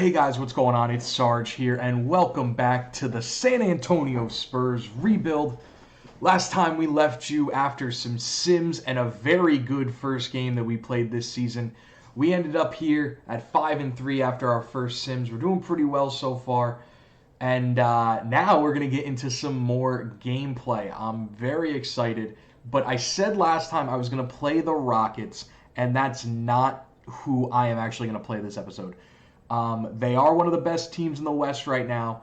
Hey guys, what's going on? It's Sarge here, and welcome back to the San Antonio Spurs rebuild. Last time we left you after some sims and a very good first game that we played this season. We ended up here at 5-3 after our first sims. We're doing pretty well so far. And now we're going to get into some more gameplay. I'm very excited. But I said last time I was going to play the Rockets, and that's not who I am actually going to play this episode. They are one of the best teams in the West right now,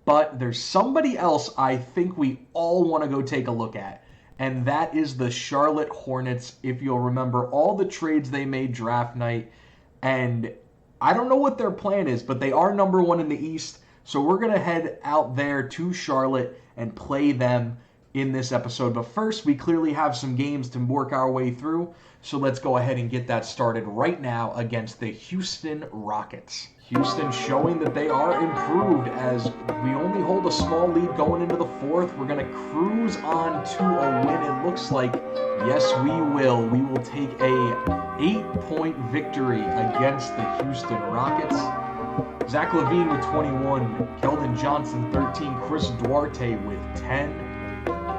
but there's somebody else I think we all want to go take a look at, and that is the Charlotte Hornets. If you'll remember all the trades they made draft night, and I don't know what their plan is, but they are number one in the East, so we're going to head out there to Charlotte and play them in this episode. But first, we clearly have some games to work our way through, so let's go ahead and get that started right now against the Houston Rockets. Houston showing that they are improved as we only hold a small lead going into the fourth. We're going to cruise on to a win. It looks like, yes, we will. We will take a 8-point victory against the Houston Rockets. Zach LaVine with 21, Keldon Johnson 13, Chris Duarte with 10.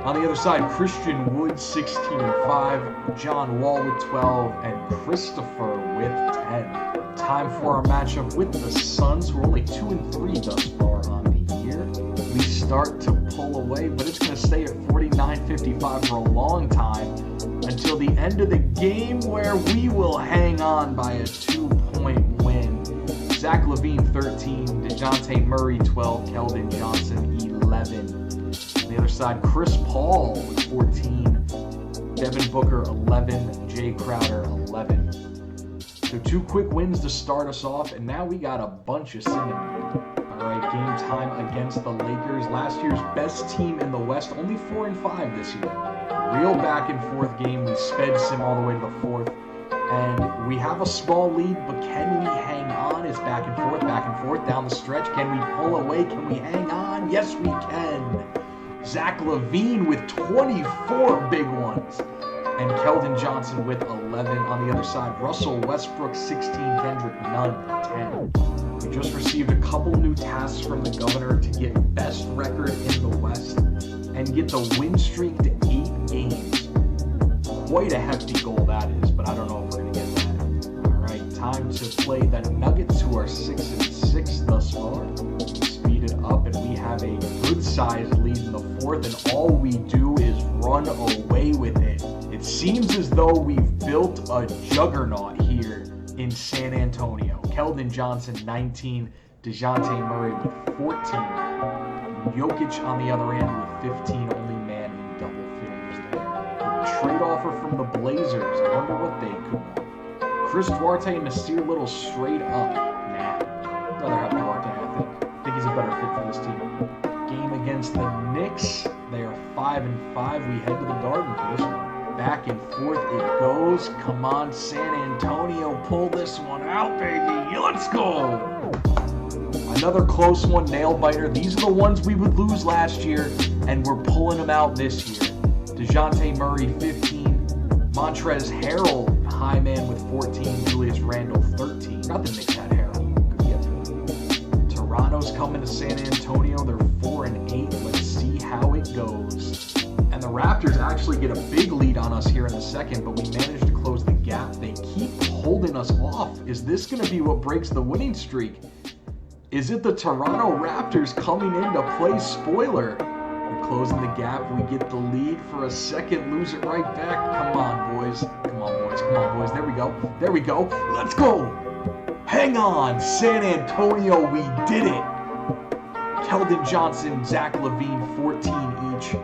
On the other side, Christian Wood, 16-5, John Wall with 12, and Christopher with 10. Time for our matchup with the Suns. We're only 2-3 thus far on the year. We start to pull away, but it's going to stay at 49-55 for a long time until the end of the game where we will hang on by a 2-point win. Zach LaVine, 13, DeJounte Murray, 12, Keldon Johnson, 11. On the other side, Chris Paul with 14, Devin Booker 11, Jay Crowder 11. So 2 quick wins to start us off, and now we got a bunch of simming. All right, game time against the Lakers. Last year's best team in the West, only 4-5 this year. Real back and forth game. We sped sim all the way to the fourth, and we have a small lead, but can we hang on? It's back and forth down the stretch. Can we pull away? Can we hang on? Yes, we can. Zach LaVine with 24 big ones. And Keldon Johnson with 11 on the other side. Russell Westbrook, 16. Kendrick Nunn, 10. We just received a couple new tasks from the governor to get best record in the West and get the win streak to 8 games. Quite a hefty goal that is, but I don't know if we're going to get that. All right, time to play the Nuggets, who are 6-6 thus far. Speed it up, and we have a good-sized lead in the fourth, and all we do is run away with it. It seems as though we've built a juggernaut here in San Antonio. Keldon Johnson, 19, DeJounte Murray with 14, Jokic on the other end with 15, only man in double figures there. A trade offer from the Blazers. I wonder what they could want. Chris Duarte and Nasir Little straight up. Nah, I'd rather have Duarte, I think he's a better fit for this team. Game against the Knicks. They are 5-5. We head to the Garden for this one. Back and forth it goes. Come on, San Antonio, pull this one out, baby. Let's go. Another close one, nail biter. These are the ones we would lose last year, and we're pulling them out this year. DeJounte Murray, 15. Montrezl Harrell, high man with 14. Julius Randle, 13. Not the Knicks had Harrell. Good get for them. Toronto's coming to San Antonio. They're 4-8. Let's see how it goes. And the Raptors actually get a big lead on us here in the second, but we managed to close the gap. They keep holding us off. Is this going to be what breaks the winning streak? Is it the Toronto Raptors coming in to play spoiler? We're closing the gap. We get the lead for a second, lose it right back. Come on, boys. Come on, boys. Come on, boys. There we go. There we go. Let's go. Hang on, San Antonio. We did it. Keldon Johnson, Zach LaVine, 14 each.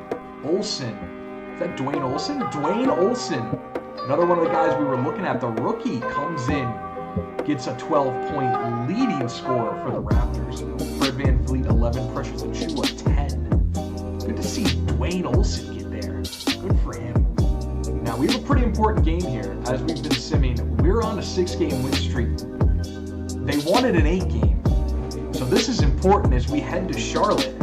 Olsen. Is that Dwayne Olsen? Dwayne Olsen. Another one of the guys we were looking at. The rookie comes in, gets a 12-point leading scorer for the Raptors. Fred VanVleet, 11. Precious Achiuwa, 10. Good to see Dwayne Olsen get there. Good for him. Now, we have a pretty important game here. As we've been simming, we're on a 6-game win streak. They wanted an 8-game. So this is important as we head to Charlotte.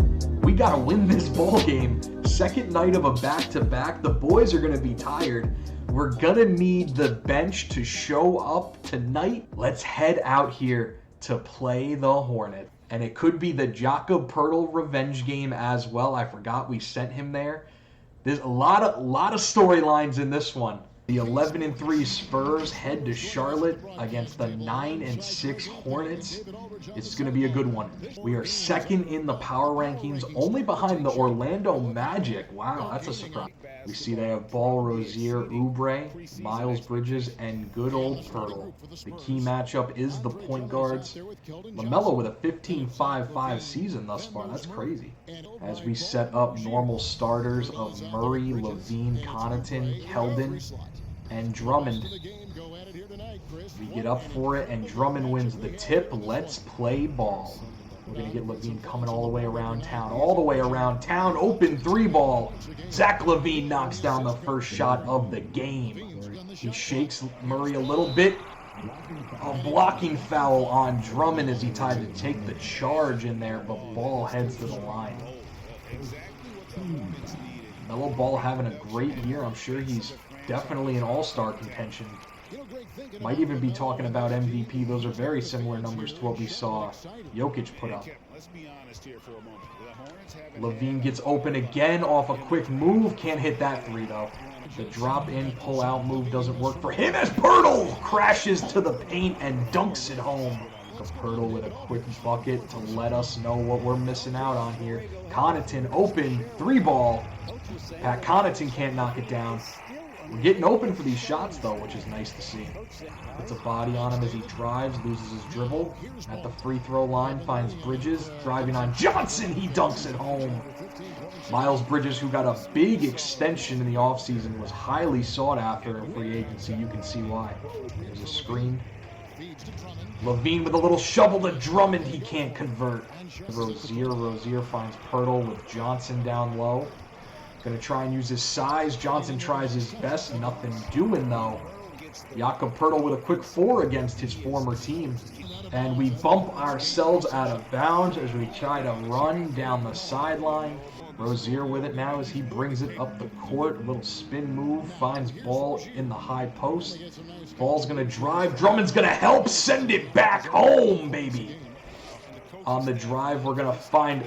We got to win this ball game. Second night of a back-to-back. The boys are going to be tired. We're going to need the bench to show up tonight. Let's head out here to play the Hornets. And it could be the Jakob Poeltl revenge game as well. I forgot we sent him there. There's a lot of storylines in this one. The 11-3 Spurs head to Charlotte against the 9-6 Hornets. It's going to be a good one. We are second in the power rankings, only behind the Orlando Magic. Wow, that's a surprise. We see they have Ball, Rozier, Oubre, Miles Bridges, and good old Poeltl. The key matchup is the point guards. LaMelo with a 15-5-5 season thus far. That's crazy. As we set up normal starters of Murray, LaVine, Connaughton, Keldon, and Drummond. We get up for it, and Drummond wins the tip. Let's play ball. We're going to get LaVine coming all the way around town. All the way around town. Open 3-ball. Zach LaVine knocks down the first shot of the game. He shakes Murray a little bit. A blocking foul on Drummond as he tried to take the charge in there, but Ball heads to the line. Melo Ball having a great year. I'm sure he's definitely an all-star contention. Might even be talking about MVP. Those are very similar numbers to what we saw Jokic put up. LaVine gets open again off a quick move. Can't hit that three, though. The drop-in, pull-out move doesn't work for him as Poeltl crashes to the paint and dunks it home. Poeltl with a quick bucket to let us know what we're missing out on here. Connaughton open, 3-ball. Pat Connaughton can't knock it down. We're getting open for these shots, though, which is nice to see. Puts a body on him as he drives, loses his dribble. At the free throw line, finds Bridges. Driving on Johnson, he dunks it home. Miles Bridges, who got a big extension in the offseason, was highly sought after in free agency. You can see why. There's a screen. LaVine with a little shovel to Drummond, he can't convert. Rozier finds Poeltl with Johnson down low. Going to try and use his size. Johnson tries his best. Nothing doing, though. Jakob Poeltl with a quick 4 against his former team. And we bump ourselves out of bounds as we try to run down the sideline. Rozier with it now as he brings it up the court. A little spin move. Finds Ball in the high post. Ball's going to drive. Drummond's going to help send it back home, baby. On the drive, we're going to find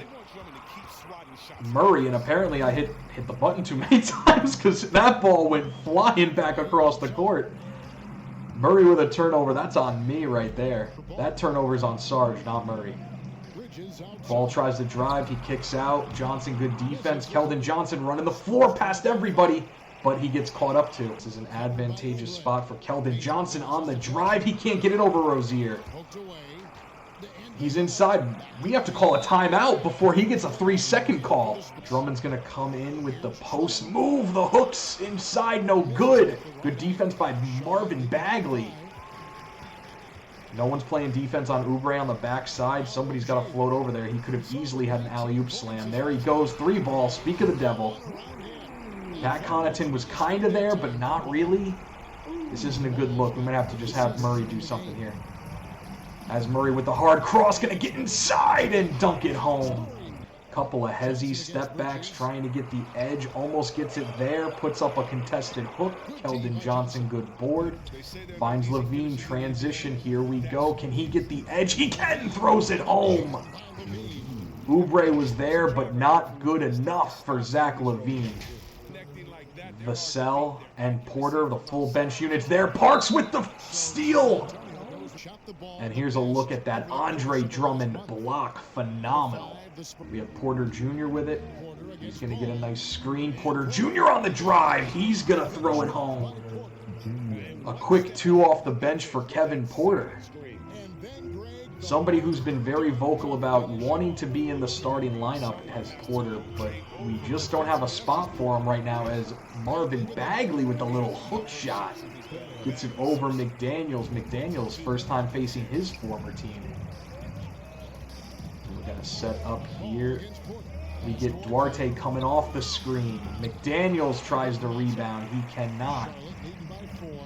Murray, and apparently I hit the button too many times because that ball went flying back across the court. Murray with a turnover. That's on me right there. That turnover's on Sarge, not Murray. Ball tries to drive. He kicks out. Johnson, good defense. Keldon Johnson running the floor past everybody, but he gets caught up to. This is an advantageous spot for Keldon Johnson on the drive. He can't get it over Rozier. He's inside. We have to call a timeout before he gets a 3-second call. Drummond's going to come in with the post move. The hook's inside, no good. Good defense by Marvin Bagley. No one's playing defense on Oubre on the backside. Somebody's got to float over there. He could have easily had an alley-oop slam. There he goes, 3-ball. Speak of the devil. Pat Connaughton was kind of there, but not really. This isn't a good look. We might have to just have Murray do something here. As Murray with the hard cross, going to get inside and dunk it home. Couple of hezzy step backs, trying to get the edge. Almost gets it there. Puts up a contested hook. Keldon Johnson, good board. Finds LaVine, transition. Here we go. Can he get the edge? He can! Throws it home. Oubre was there, but not good enough for Zach LaVine. Vassell and Porter, the full bench units there. Parks with the steal. And here's a look at that Andre Drummond block. Phenomenal. We have Porter Jr. with it. He's going to get a nice screen. Porter Jr. on the drive. He's going to throw it home. A quick 2 off the bench for Kevin Porter. Somebody who's been very vocal about wanting to be in the starting lineup has Porter, but we just don't have a spot for him right now as Marvin Bagley with the little hook shot. Gets it over McDaniels. McDaniels first time facing his former team. We're going to set up here. We get Duarte coming off the screen. McDaniels tries to rebound. He cannot.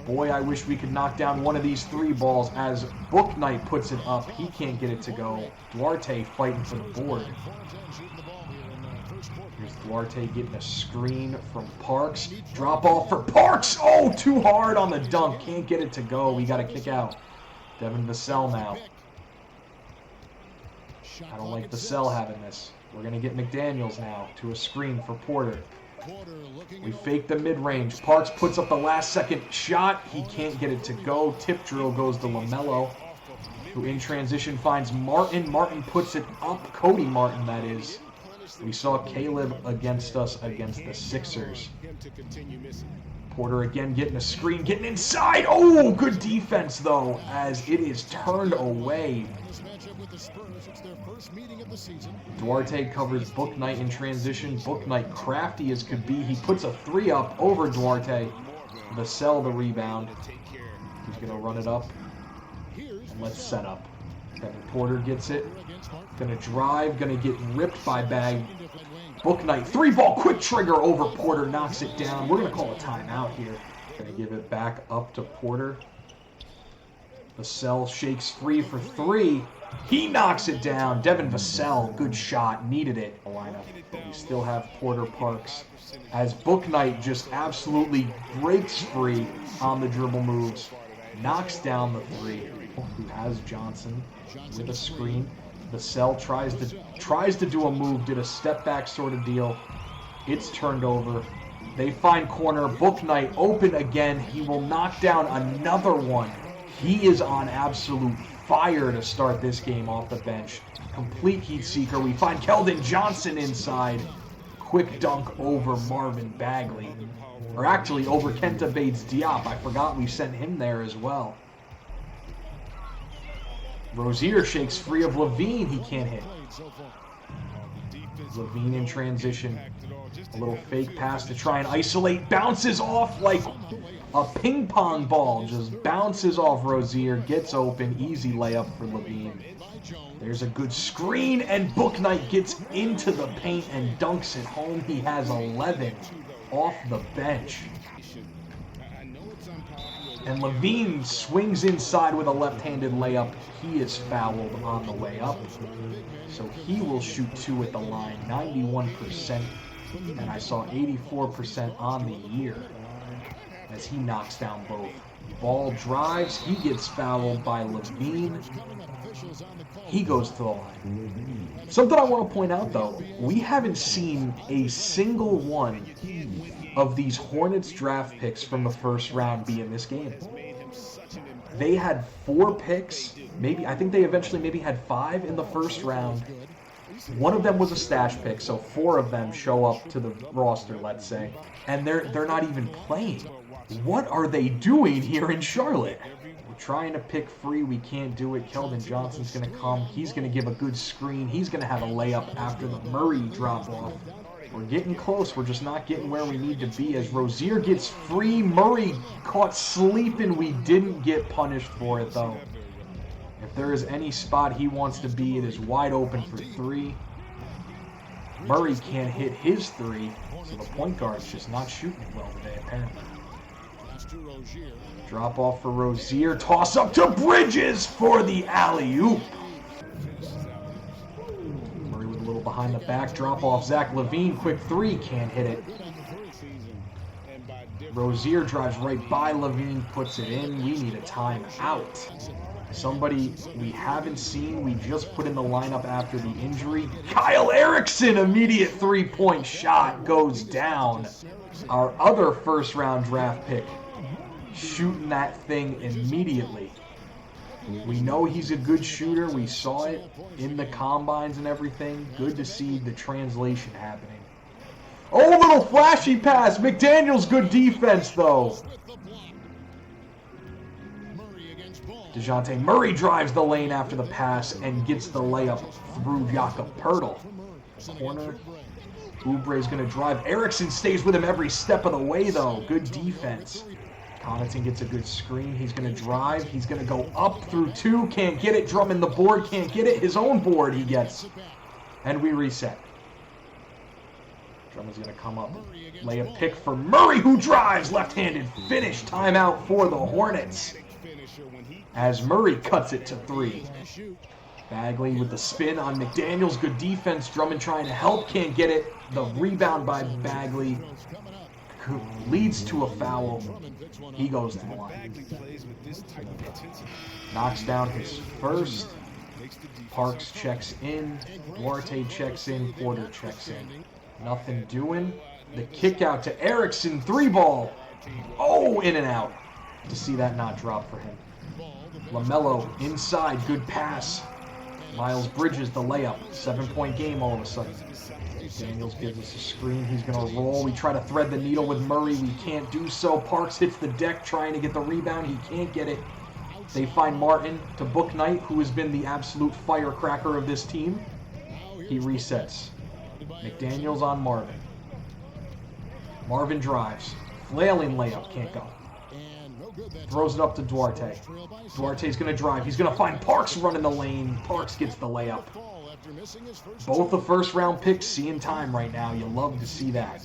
Boy, I wish we could knock down one of these 3 balls as Bouknight puts it up. He can't get it to go. Duarte fighting for the board. Here's Duarte getting a screen from Parks. Drop off for Parks. Oh, too hard on the dunk. Can't get it to go. We got to kick out. Devin Vassell now. I don't like Vassell having this. We're going to get McDaniels now to a screen for Porter. We fake the mid-range. Parks puts up the last-second shot. He can't get it to go. Tip drill goes to LaMelo, who in transition finds Martin. Martin puts it up. Cody Martin, that is. We saw Caleb against us against the Sixers. Porter again getting a screen, getting inside. Oh, good defense, though, as it is turned away. Duarte covers Bouknight in transition. Bouknight, crafty as could be. He puts a 3 up over Duarte. Vassell the rebound. He's going to run it up. And let's set up. Kevin Porter gets it. Going to drive. Going to get ripped by Bag. Bouknight, 3-ball, quick trigger over Porter. Knocks it down. We're going to call a timeout here. Going to give it back up to Porter. Vassell shakes free for 3. He knocks it down. Devin Vassell, good shot, needed it. Lineup, but we still have Porter Parks as Bouknight just absolutely breaks free on the dribble moves, knocks down the 3. Who has Johnson with a screen? Vassell tries to do a move, did a step back sort of deal. It's turned over. They find corner. Bouknight open again. He will knock down another one. He is on absolute fire to start this game off the bench. Complete heat seeker. We find Keldon Johnson inside. Quick dunk over Marvin Bagley. Or actually over Kenta Bates-Diop. I forgot we sent him there as well. Rozier shakes free of LAVINE. He can't hit. LAVINE in transition. A little fake pass to try and isolate. Bounces off like a ping pong ball. Just bounces off Rozier. Gets open. Easy layup for LAVINE. There's a good screen. And Bouknight gets into the paint and dunks it home. He has 11 off the bench. And LAVINE swings inside with a left-handed layup. He is fouled on the way up. So he will shoot 2 at the line. 91%. And I saw 84% on the year as he knocks down both. Ball drives. He gets fouled by LAVINE. He goes to the line. Something I want to point out, though. We haven't seen a single one of these Hornets draft picks from the first round be in this game. They had 4 picks. I think they eventually maybe had 5 in the first round. One of them was a stash pick, so 4 of them show up to the roster, let's say. And they're not even playing. What are they doing here in Charlotte? We're trying to pick free. We can't do it. Keldon Johnson's going to come. He's going to give a good screen. He's going to have a layup after the Murray drop-off. We're getting close. We're just not getting where we need to be as Rozier gets free. Murray caught sleeping. We didn't get punished for it, though. If there is any spot he wants to be, it is wide open for 3. Murray can't hit his 3, so the point guard's just not shooting it well today, apparently. Drop off for Rozier. Toss up to Bridges for the alley-oop. Murray with a little behind the back. Drop off Zach LAVINE. Quick 3. Can't hit it. Rozier drives right by LAVINE. Puts it in. We need a timeout. Somebody we haven't seen. We just put in the lineup after the injury. Kyle Erickson. Immediate 3-point shot goes down. Our other first-round draft pick. Shooting that thing immediately. We know he's a good shooter. We saw it in the combines and everything. Good to see the translation happening. Oh, little flashy pass. McDaniels, good defense, though. DeJounte Murray drives the lane after the pass and gets the layup through Jakob Poeltl. Corner. Oubre's going to drive. Erickson stays with him every step of the way, though. Good defense. Connaughton gets a good screen. He's going to drive. He's going to go up through 2. Can't get it. Drummond the board. Can't get it. His own board he gets. And we reset. Drummond's going to come up. Lay a pick for Murray, who drives. Left-handed finish. Timeout for the Hornets. As Murray cuts it to 3. Bagley with the spin on McDaniels. Good defense. Drummond trying to help. Can't get it. The rebound by Bagley leads to a foul. He goes to the line. Knocks down his first. Parks checks in. Duarte checks in. Porter checks in. Nothing doing. The kick out to Erickson. 3-ball. Oh, in and out. To see that not drop for him. LaMelo inside. Good pass. Miles Bridges the layup. 7-point game all of a sudden. Daniels gives us a screen. He's going to roll. We try to thread the needle with Murray. We can't do so. Parks hits the deck trying to get the rebound. He can't get it. They find Martin to Book Knight, who has been the absolute firecracker of this team. He resets. McDaniels on Marvin. Marvin drives. Flailing layup. Can't go. Throws it up to Duarte. Duarte's going to drive. He's going to find Parks running the lane. Parks gets the layup. Both the first-round picks seeing time right now. You love to see that.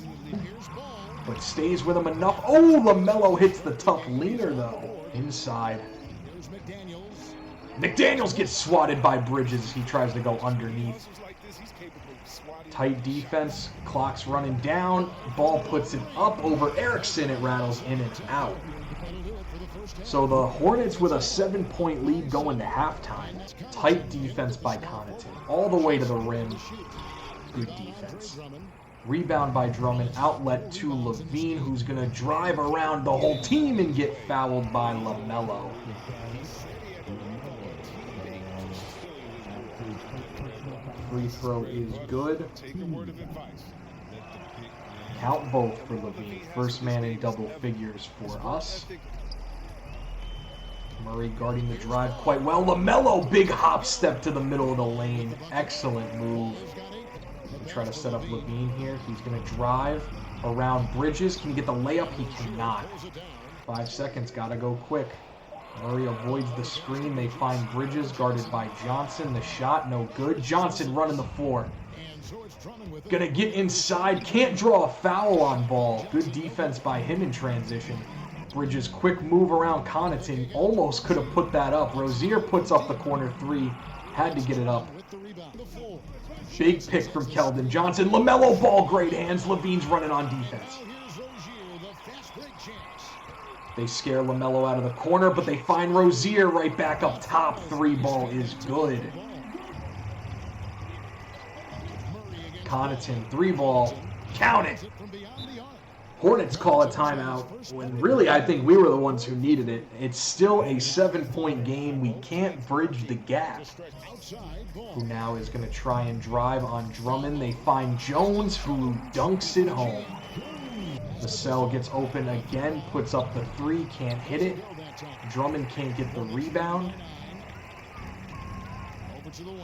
But stays with him enough. Oh, LaMelo hits the tough leaner, though. Inside. McDaniels gets swatted by Bridges. He tries to go underneath. Tight defense. Clock's running down. Ball puts it up over Erickson. It rattles in and out. So the Hornets with a 7-point lead going to halftime. Tight defense by Connaughton. All the way to the rim. Good defense. Rebound by Drummond. Outlet to LAVINE, who's going to drive around the whole team and get fouled by LaMelo. Free throw is good. Count both for LAVINE. First man in double figures for us. Murray guarding the drive quite well. LaMelo, big hop step to the middle of the lane. Excellent move. We try to set up LAVINE here. He's going to drive around Bridges. Can he get the layup? He cannot. 5 seconds. Got to go quick. Murray avoids the screen. They find Bridges guarded by Johnson. The shot, no good. Johnson running the floor. Going to get inside. Can't draw a foul on ball. Good defense by him in transition. Bridges quick move around Connaughton. Almost could have put that up. Rozier puts up the corner 3. Had to get it up. Big pick from Keldon Johnson. LaMelo ball, great hands. LAVINE's running on defense. They scare LaMelo out of the corner, but they find Rozier right back up top. 3-ball is good. Connaughton, 3-ball. Count it. Hornets call a timeout when really I think we were the ones who needed it. It's still a 7-point game. We can't bridge the gap. Who now is going to try and drive on Drummond. They find Jones, who dunks it home. The cell gets open again, puts up the 3, can't hit it. Drummond can't get the rebound.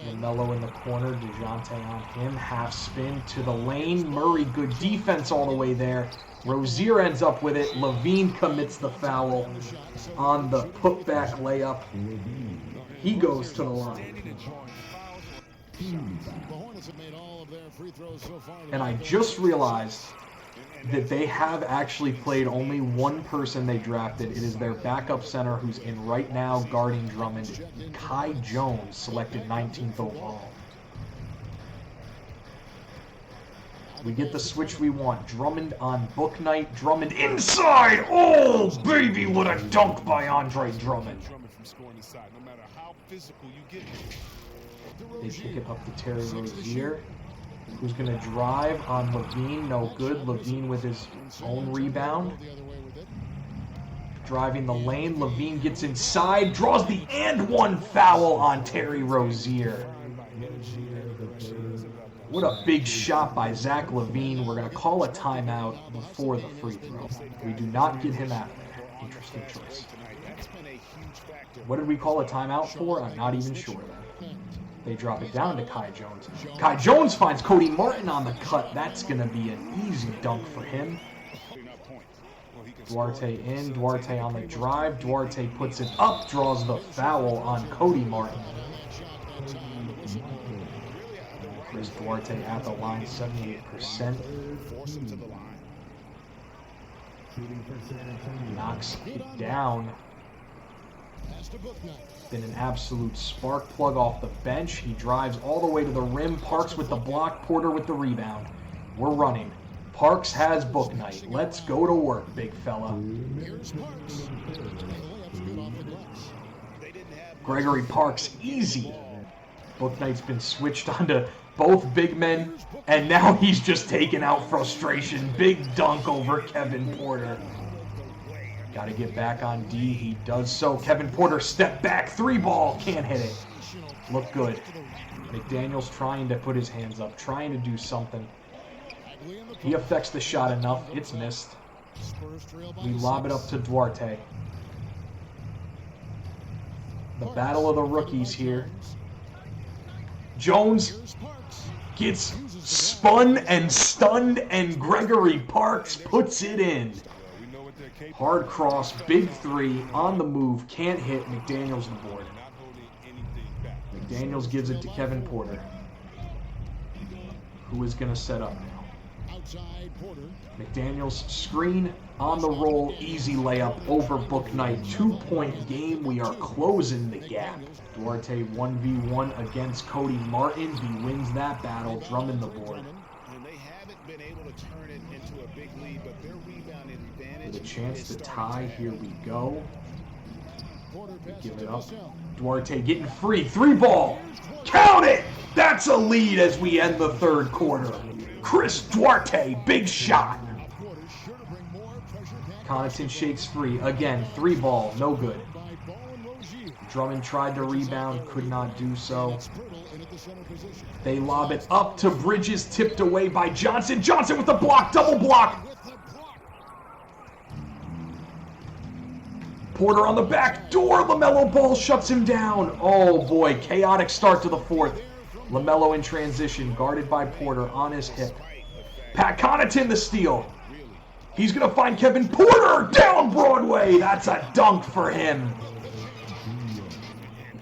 LaMelo in the corner, DeJounte on him, half spin to the lane. Murray, good defense all the way there. Rozier ends up with it. LAVINE commits the foul on the putback layup. He goes to the line. And I just realized that they have actually played only one person they drafted. It is their backup center who's in right now guarding Drummond. Kai Jones, selected 19th overall. We get the switch we want. Drummond on Book Knight. Drummond inside! Oh, baby, what a dunk by Andre Drummond. They pick it up to Terry Rozier, who's going to drive on LAVINE. No good. LAVINE with his own rebound. Driving the lane. LAVINE gets inside. Draws the and one foul on Terry Rozier. What a big shot by Zach LAVINE. We're going to call a timeout before the free throw. We do not get him out of there. Interesting choice. What did we call a timeout for? I'm not even sure then. They drop it down to Kai Jones. Kai Jones finds Cody Martin on the cut. That's going to be an easy dunk for him. Duarte in. Duarte on the drive. Duarte puts it up. Draws the foul on Cody Martin. Chris Duarte at the line, 78%. Knocks it down. Been an absolute spark plug off the bench. He drives all the way to the rim. Parks with the block. Porter with the rebound. We're running. Parks has Book Knight. Let's go to work, big fella. Gregory Parks, easy. Bouknight's been switched onto both big men, and now he's just taking out frustration. Big dunk over Kevin Porter. Got to get back on D. He does so. Kevin Porter step back. 3-ball. Can't hit it. Look good. McDaniels trying to put his hands up. Trying to do something. He affects the shot enough. It's missed. We lob it up to Duarte. The battle of the rookies here. Jones gets spun and stunned, and Gregory Parks puts it in. Hard cross, big three, on the move, can't hit. McDaniels the board. McDaniels gives it to Kevin Porter, who is going to set up now. McDaniels screen, on the roll, easy layup over Bouknight. 2-point game. We are closing the gap. Duarte 1v1 against Cody Martin. He wins that battle. Drummond the board. With a chance to tie. Here we go. We give it up. Duarte getting free. 3-ball. Count it! That's a lead as we end the third quarter. Chris Duarte, big shot. Connaughton shakes free. Again, 3-ball, no good. Drummond tried to rebound, could not do so. They lob it up to Bridges, tipped away by Johnson. Johnson with the block, double block. Porter on the back door. LaMelo Ball shuts him down. Oh boy, chaotic start to the fourth. LaMelo in transition, guarded by Porter on his hip. Pat Connaughton the steal. He's going to find Kevin Porter down Broadway. That's a dunk for him.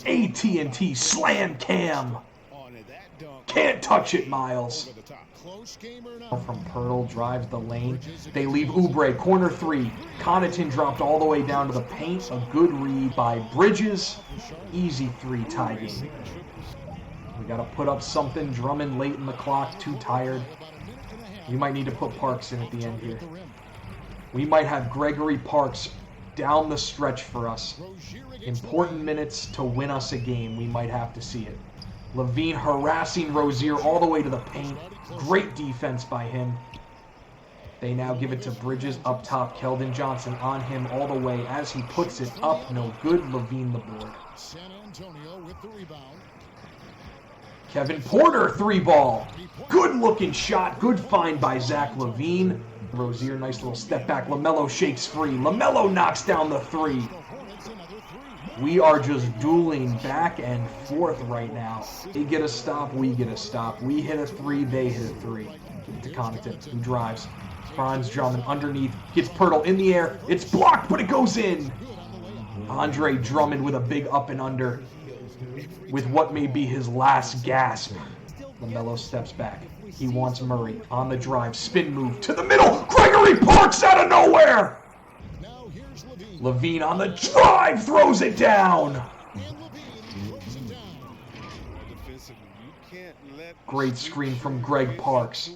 AT&T slam cam. Can't touch it, Miles. From Pirtle, drives the lane. They leave Oubre, corner 3. Connaughton dropped all the way down to the paint. A good read by Bridges. Easy 3 tie game. We got to put up something. Drummond late in the clock, too tired. We might need to put Parks in at the end here. We might have Gregory Parks down the stretch for us. Important minutes to win us a game. We might have to see it. LAVINE harassing Rozier all the way to the paint. Great defense by him. They now give it to Bridges up top. Keldon Johnson on him all the way as he puts it up. No good. LAVINE the board. Kevin Porter 3-ball. Good looking shot. Good find by Zach LAVINE. Rozier, nice little step back. LaMelo shakes free. LaMelo knocks down the 3. We are just dueling back and forth right now. They get a stop, we get a stop. We hit a 3, they hit a 3. Give it to Connaughton, who drives. Franz Drummond underneath. Gets Pirtle in the air. It's blocked, but it goes in. Andre Drummond with a big up and under. With what may be his last gasp. LaMelo steps back. He wants Murray on the drive. Spin move to the middle. Gregory Parks out of nowhere. LAVINE on the drive. Throws it down. Great screen from Greg Parks.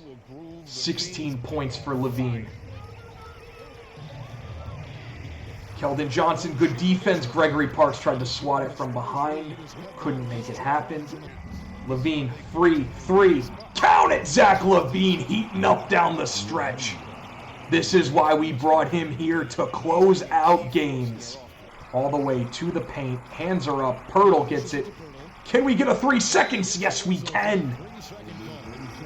16 points for LAVINE. Keldon Johnson, good defense. Gregory Parks tried to swat it from behind. Couldn't make it happen. LAVINE, free, 3. Count it! Zach LAVINE heating up down the stretch. This is why we brought him here, to close out games. All the way to the paint. Hands are up. Pirtle gets it. Can we get a 3 seconds? Yes, we can.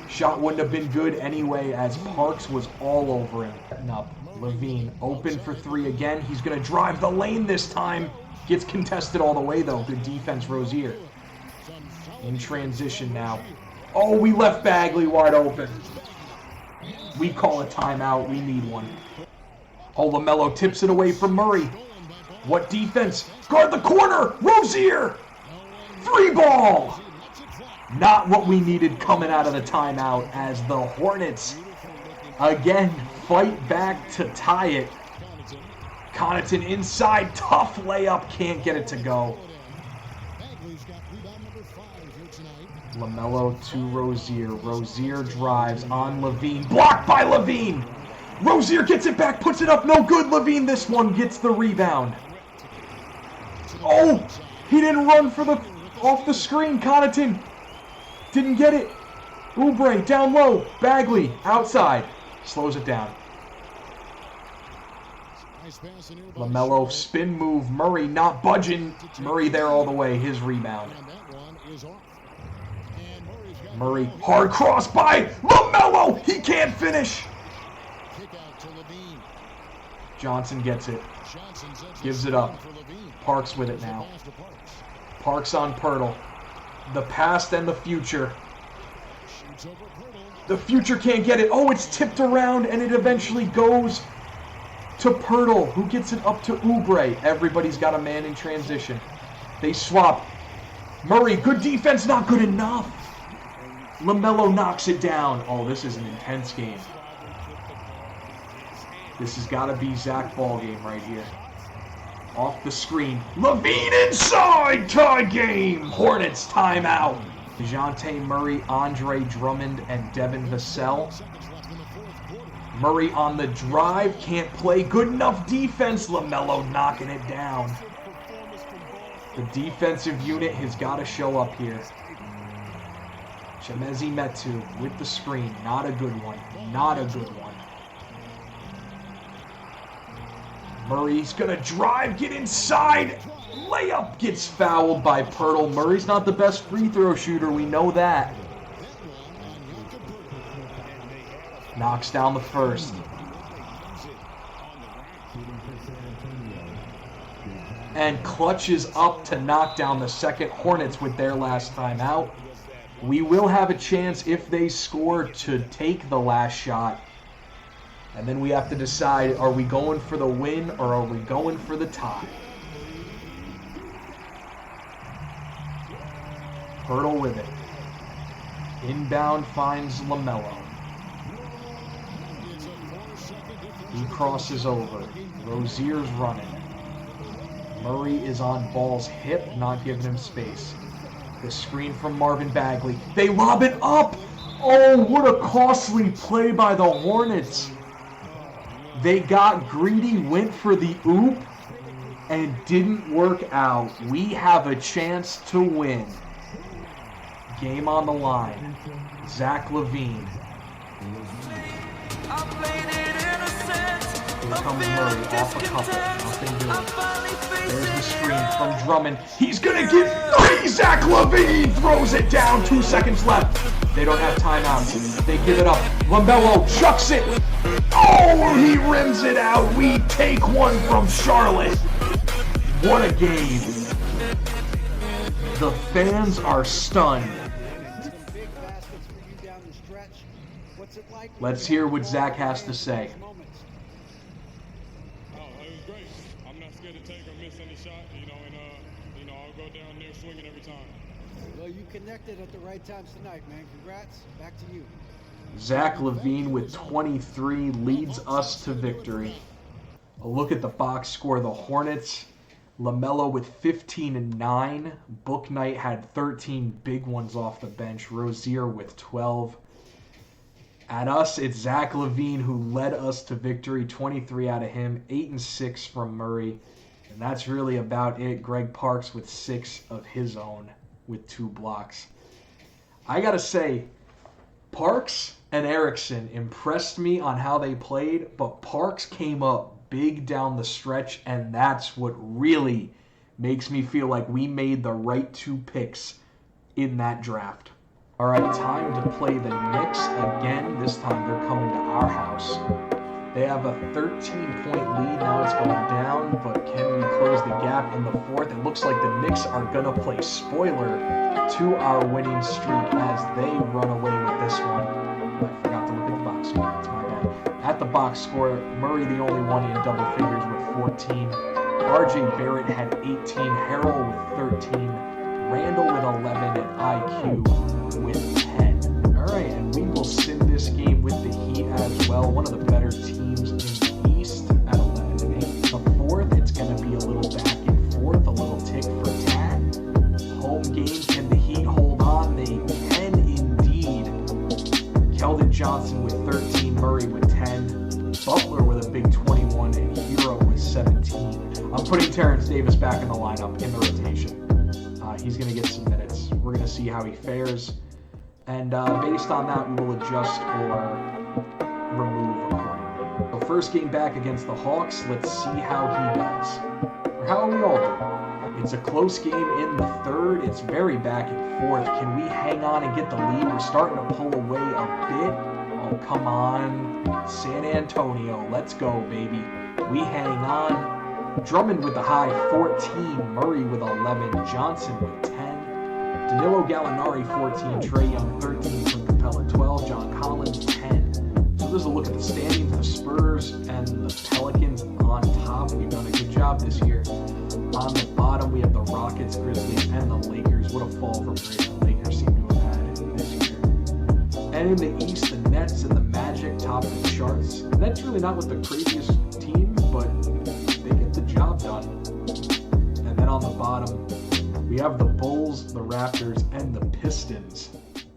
Shot wouldn't have been good anyway, as Parks was all over him. Setting up. LAVINE open for 3 again. He's going to drive the lane this time. Gets contested all the way, though. Good defense, Rozier. In transition now. Oh, we left Bagley wide open. We call a timeout. We need one. Oh, LaMelo tips it away from Murray. What defense? Guard the corner. Rozier. 3-ball. Not what we needed coming out of the timeout, as the Hornets again fight back to tie it. Connaughton inside. Tough layup. Can't get it to go. LaMelo to Rozier. Rozier drives on LAVINE. Blocked by LAVINE. Rozier gets it back, puts it up. No good. LAVINE this one gets the rebound. Oh, he didn't run for the... Off the screen, Connaughton. Didn't get it. Oubre down low. Bagley outside. Slows it down. LaMelo spin move. Murray not budging. Murray there all the way. His rebound. Murray hard cross by LaMelo. He can't finish. Johnson gets it. Gives it up. Parks with it now. Parks on Pirtle. The past and the future. The future can't get it. Oh, it's tipped around and it eventually goes to Pirtle, who gets it up to Oubre. Everybody's got a man in transition. They swap. Murray, good defense, not good enough. LaMelo knocks it down. Oh, this is an intense game. This has got to be Zach ball game right here. Off the screen. LAVINE inside, tie game. Hornets timeout. DeJounte Murray, Andre Drummond, and Devin Vassell. Murray on the drive, can't play. Good enough defense. LaMelo knocking it down. The defensive unit has got to show up here. Chemezi Metu with the screen. Not a good one. Not a good one. Murray's going to drive, get inside. Layup gets fouled by Pirtle. Murray's not the best free throw shooter. We know that. Knocks down the first. And clutches up to knock down the second. Hornets with their last time out. We will have a chance if they score to take the last shot. And then we have to decide, are we going for the win or are we going for the tie? Pirtle with it. Inbound finds LaMelo. He crosses over. Rozier's running. Murray is on Ball's hip, not giving him space. The screen from Marvin Bagley. They lob it up! Oh, what a costly play by the Hornets. They got greedy, went for the oop, and didn't work out. We have a chance to win. Game on the line. Zach LAVINE. Here comes Murray off a couple. Nothing doing. There's the screen from Drummond. He's going to get three. Zach LAVINE throws it down. 2 seconds left. They don't have timeouts. They give it up. LaMelo chucks it. Oh, he rims it out. We take one from Charlotte. What a game. The fans are stunned. Let's hear what Zach has to say. Oh, it was great. I'm not scared to take or miss any shot, and I'll go down there swinging every time. Well, you connected at the right times tonight, man. Congrats. Back to you. Zach LAVINE with 23 leads us to victory. A look at the box score. The Hornets, LaMelo with 15 and 9. Book Knight had 13 big ones off the bench. Rozier with 12. At us, it's Zach LAVINE who led us to victory. 23 out of him, 8 and 6 from Murray. And that's really about it. Greg Parks with 6 of his own with 2 blocks. I got to say, Parks and Erickson impressed me on how they played, but Parks came up big down the stretch, and that's what really makes me feel like we made the right 2 picks in that draft. All right, time to play the Knicks again. This time they're coming to our house. They have a 13-point lead. Now it's going down, but can we close the gap in the fourth? It looks like the Knicks are going to play spoiler to our winning streak as they run away with this one. I forgot to look at the box score. That's my bad. At the box score, Murray the only one in double figures with 14. RJ Barrett had 18. Harrell with 13. Randall with 11. And IQ with 10. All right, and we will sim this game with the Heat as well. One of the better teams in the East at 11-8. The fourth, it's going to be a little back and forth, a little tick for tat. Home game, can the Heat hold on? They can indeed. Keldon Johnson with 13, Murray with 10, Butler with a big 21, and Hero with 17. I'm putting Terrence Davis back in the lineup in the rotation. He's going to get some minutes. see how he fares. And based on that, we will adjust or remove accordingly. So first game back against the Hawks. Let's see how he does. Or how we all do. It's a close game in the third. It's very back and forth. Can we hang on and get the lead? We're starting to pull away a bit. Oh, come on. San Antonio. Let's go, baby. We hang on. Drummond with the high 14. Murray with 11. Johnson with 10. Danilo Gallinari 14. Trae Young 13. Clint Capella 12. John Collins 10. So there's a look at the standings. The Spurs and the Pelicans on top. We've done a good job this year. On the bottom, we have the Rockets, Grizzlies, and the Lakers. What a fall from grace the Lakers seem to have had this year. And in the East, the Nets and the Magic top the charts. The Nets really not with the craziest teams, but they get the job done. And then on the bottom, we have the Bulls, the Raptors, and the Pistons.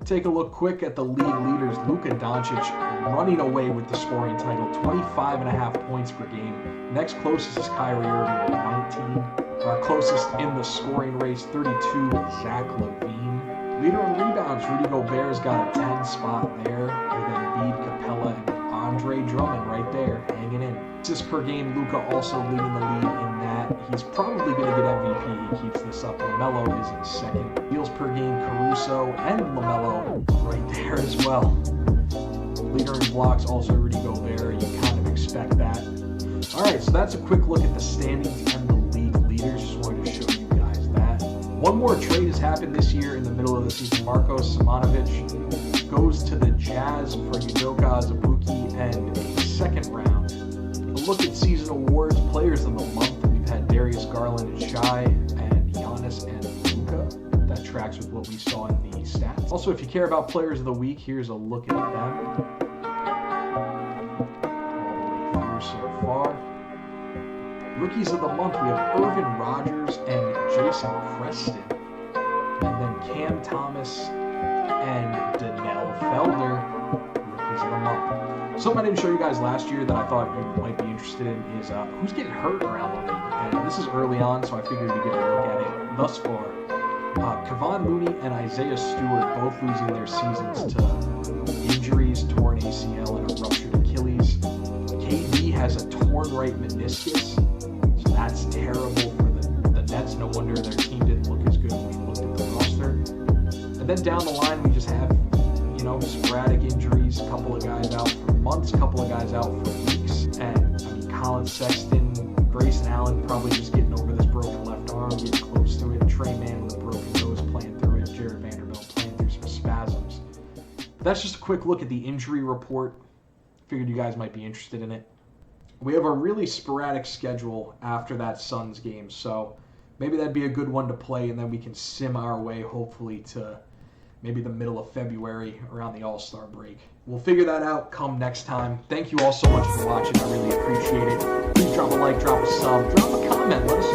Take a look quick at the league leaders. Luka Doncic running away with the scoring title, 25.5 points per game. Next closest is Kyrie Irving with 19. Closest in the scoring race, 32, Zach LaVine. Leader in rebounds, Rudy Gobert's got a 10 spot there, with Embiid, Capella, and Andre Drummond right there, hanging in. Assists per game, Luka also leading the lead in that. He's probably going to get MVP. He keeps this up. LaMelo is in second. Steals per game, Caruso and LaMelo right there as well. Leader in blocks, also Rudy Gobert. You kind of expect that. All right, so that's a quick look at the standings and the league leaders. Just wanted to show you guys that. One more trade has happened this year in the middle of the season. Marcos Simonovic goes to the Jazz for Udoka Azubuike and a second round. A look at season awards, players of the month. We've had Darius Garland and Shai and Giannis and Luka. That tracks with what we saw in the stats. Also, if you care about players of the week, here's a look at them. So far. Rookies of the month, we have Irvin Rogers and Jason Preston. And then Cam Thomas and Danelle Felder, rookies of the month. Something I didn't show you guys last year that I thought you might be interested in is who's getting hurt around the league. And this is early on, so I figured we'd get a look at it thus far. Kevon Looney and Isaiah Stewart both losing their seasons to injuries, torn ACL, and a ruptured Achilles. KD has a torn right meniscus, so that's terrible for the Nets. No wonder their team didn't look as good when we looked at the roster. And then down the line, we just have, sporadic injuries. A couple of guys out for months, a couple of guys out for weeks. And, Colin Sexton, Grayson Allen probably just getting over this broken left arm, getting close to it. Trey Mann with a broken nose playing through it. Jared Vanderbilt playing through some spasms. But that's just a quick look at the injury report. Figured you guys might be interested in it. We have a really sporadic schedule after that Suns game, so maybe that'd be a good one to play, and then we can sim our way, hopefully, to maybe the middle of February around the All-Star break. We'll figure that out come next time. Thank you all so much for watching. I really appreciate it. Please drop a like, drop a sub, drop a comment. Let us